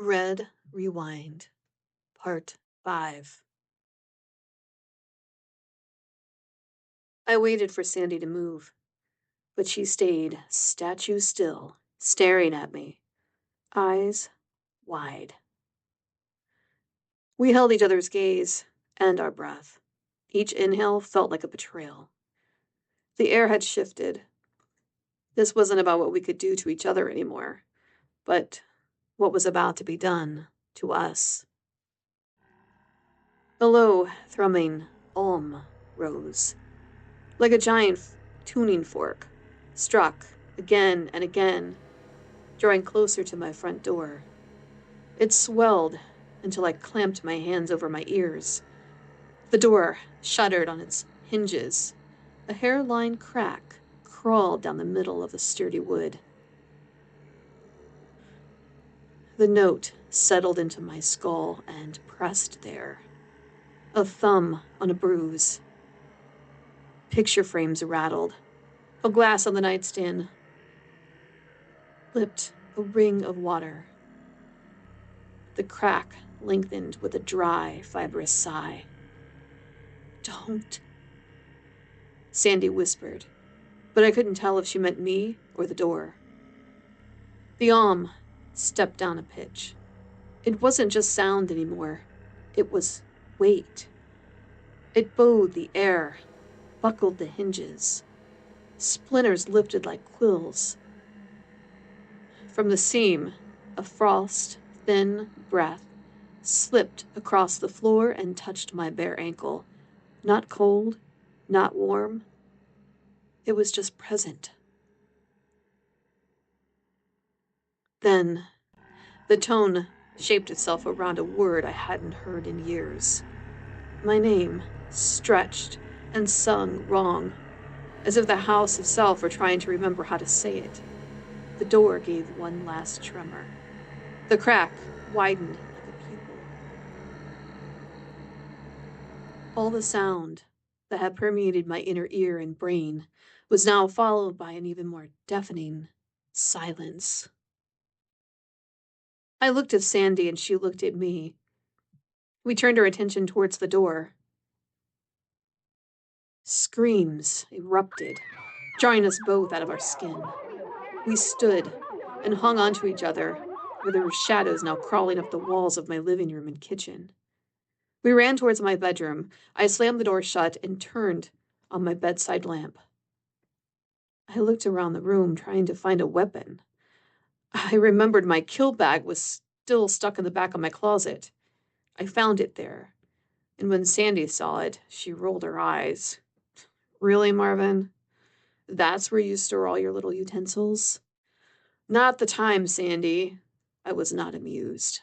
Red Rewind, Part 5. I waited for Sandy to move, but she stayed statue still, staring at me, eyes wide. We held each other's gaze and our breath. Each inhale felt like a betrayal. The air had shifted. This wasn't about what we could do to each other anymore, but what was about to be done to us. A low, thrumming rose, like a giant tuning fork, struck again and again, drawing closer to my front door. It swelled until I clamped my hands over my ears. The door shuddered on its hinges. A hairline crack crawled down the middle of the sturdy wood. The note settled into my skull and pressed there. A thumb on a bruise. Picture frames rattled. A glass on the nightstand lipped a ring of water. The crack lengthened with a dry, fibrous sigh. "Don't," Sandy whispered, but I couldn't tell if she meant me or the door. The stepped down a pitch. It wasn't just sound anymore. It was weight. It bowed the air, buckled the hinges. Splinters lifted like quills. From the seam, a frost-thin breath slipped across the floor and touched my bare ankle. Not cold, not warm. It was just present. Then, the tone shaped itself around a word I hadn't heard in years. My name, stretched and sung wrong, as if the house itself were trying to remember how to say it. The door gave one last tremor. The crack widened like a pupil. All the sound that had permeated my inner ear and brain was now followed by an even more deafening silence. I looked at Sandy and she looked at me. We turned our attention towards the door. Screams erupted, drawing us both out of our skin. We stood and hung onto each other, where there were shadows now crawling up the walls of my living room and kitchen. We ran towards my bedroom. I slammed the door shut and turned on my bedside lamp. I looked around the room, trying to find a weapon. I remembered my kill bag was still stuck in the back of my closet. I found it there, and when Sandy saw it, she rolled her eyes. "Really, Marvin? That's where you store all your little utensils?" "Not the time, Sandy." I was not amused.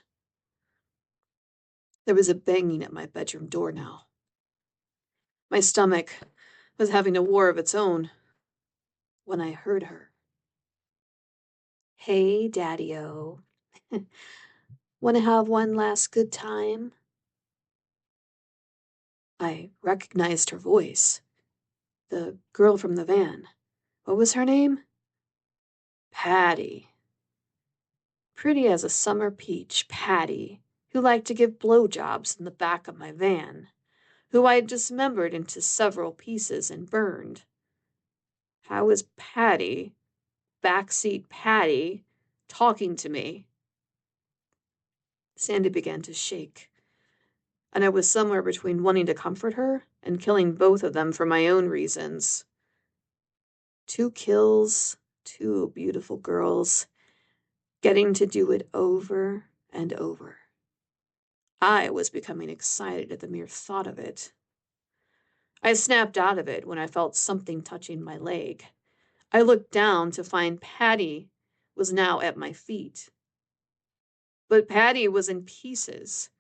There was a banging at my bedroom door now. My stomach was having a war of its own when I heard her. "Hey, Daddy-O. Want to have one last good time?" I recognized her voice. The girl from the van. What was her name? Patty. Pretty as a summer peach, Patty, who liked to give blowjobs in the back of my van, who I had dismembered into several pieces and burned. How was Patty, backseat Patty, talking to me? Sandy began to shake, and I was somewhere between wanting to comfort her and killing both of them for my own reasons. 2 kills, 2 beautiful girls, getting to do it over and over. I was becoming excited at the mere thought of it. I snapped out of it when I felt something touching my leg. I looked down to find Patty was now at my feet. But Patty was in pieces,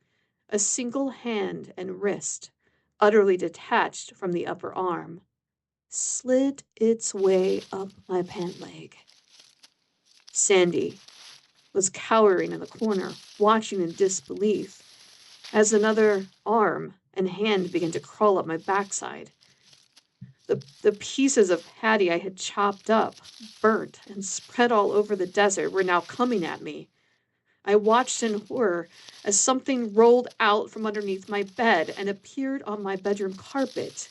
a single hand and wrist, utterly detached from the upper arm, slid its way up my pant leg. Sandy was cowering in the corner, watching in disbelief as another arm and hand began to crawl up my backside. The pieces of Patty I had chopped up, burnt, and spread all over the desert were now coming at me. I watched in horror as something rolled out from underneath my bed and appeared on my bedroom carpet.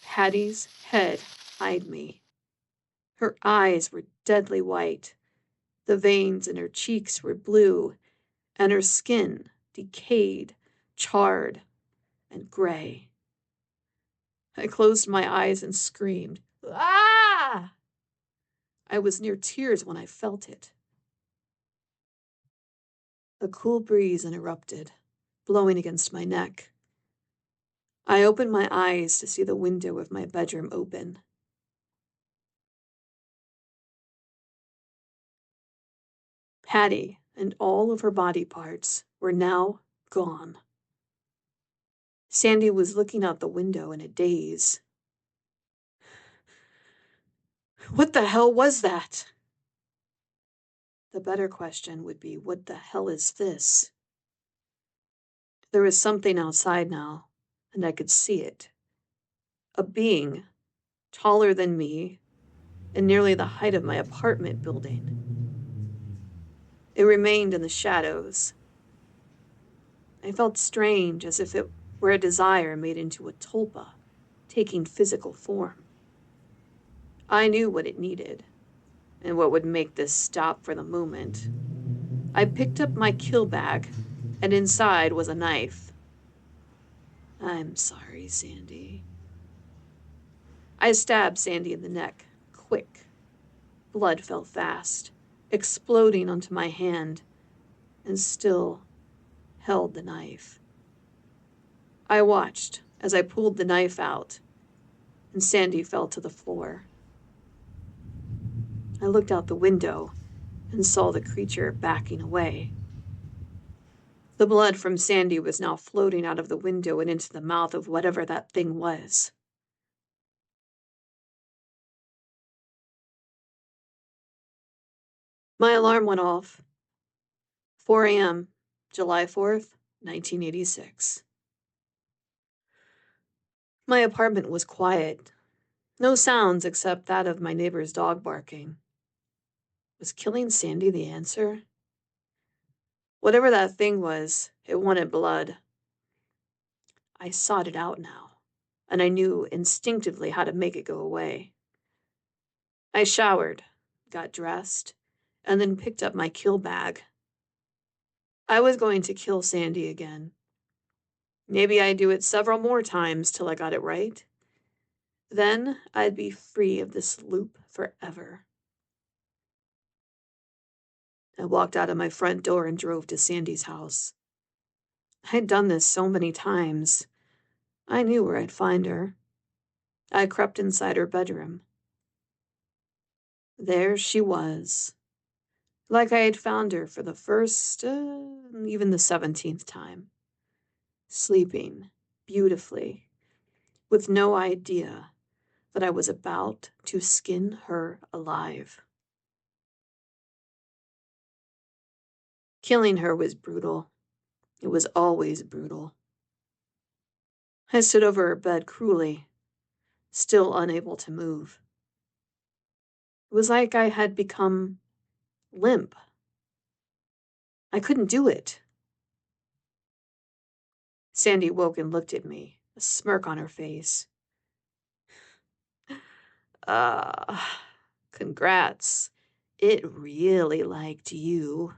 Patty's head eyed me. Her eyes were deadly white. The veins in her cheeks were blue, and her skin decayed, charred, and gray. I closed my eyes and screamed, "Ah!" I was near tears when I felt it. A cool breeze interrupted, blowing against my neck. I opened my eyes to see the window of my bedroom open. Patty and all of her body parts were now gone. Sandy was looking out the window in a daze. What the hell was that? The better question would be, what the hell is this? There was something outside now, and I could see it. A being, taller than me, and nearly the height of my apartment building. It remained in the shadows. I felt strange, as if it were a desire made into a tulpa, taking physical form. I knew what it needed, and what would make this stop for the moment. I picked up my kill bag, and inside was a knife. I'm sorry, Sandy. I stabbed Sandy in the neck, quick. Blood fell fast, exploding onto my hand, and still held the knife. I watched as I pulled the knife out, and Sandy fell to the floor. I looked out the window and saw the creature backing away. The blood from Sandy was now floating out of the window and into the mouth of whatever that thing was. My alarm went off. 4 a.m., July 4th, 1986. My apartment was quiet. No sounds except that of my neighbor's dog barking. Was killing Sandy the answer? Whatever that thing was, it wanted blood. I sought it out now, and I knew instinctively how to make it go away. I showered, got dressed, and then picked up my kill bag. I was going to kill Sandy again. Maybe I'd do it several more times till I got it right. Then I'd be free of this loop forever. I walked out of my front door and drove to Sandy's house. I'd done this so many times. I knew where I'd find her. I crept inside her bedroom. There she was, like I had found her for the first, even the 17th time. Sleeping beautifully, with no idea that I was about to skin her alive. Killing her was brutal. It was always brutal. I stood over her bed cruelly, still unable to move. It was like I had become limp. I couldn't do it. Sandy woke and looked at me, a smirk on her face. Congrats. It really liked you.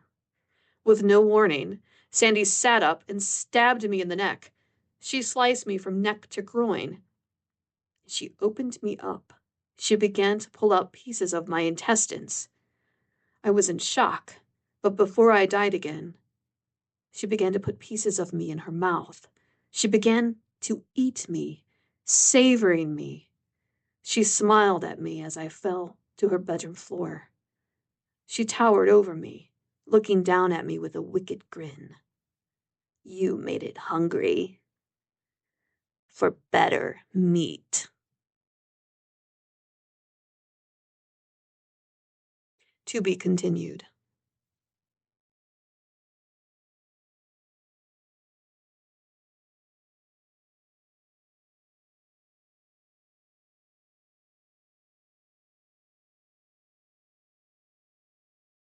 With no warning, Sandy sat up and stabbed me in the neck. She sliced me from neck to groin. She opened me up. She began to pull out pieces of my intestines. I was in shock, but before I died again, she began to put pieces of me in her mouth. She began to eat me, savoring me. She smiled at me as I fell to her bedroom floor. She towered over me, looking down at me with a wicked grin. You made it hungry for better meat. To be continued.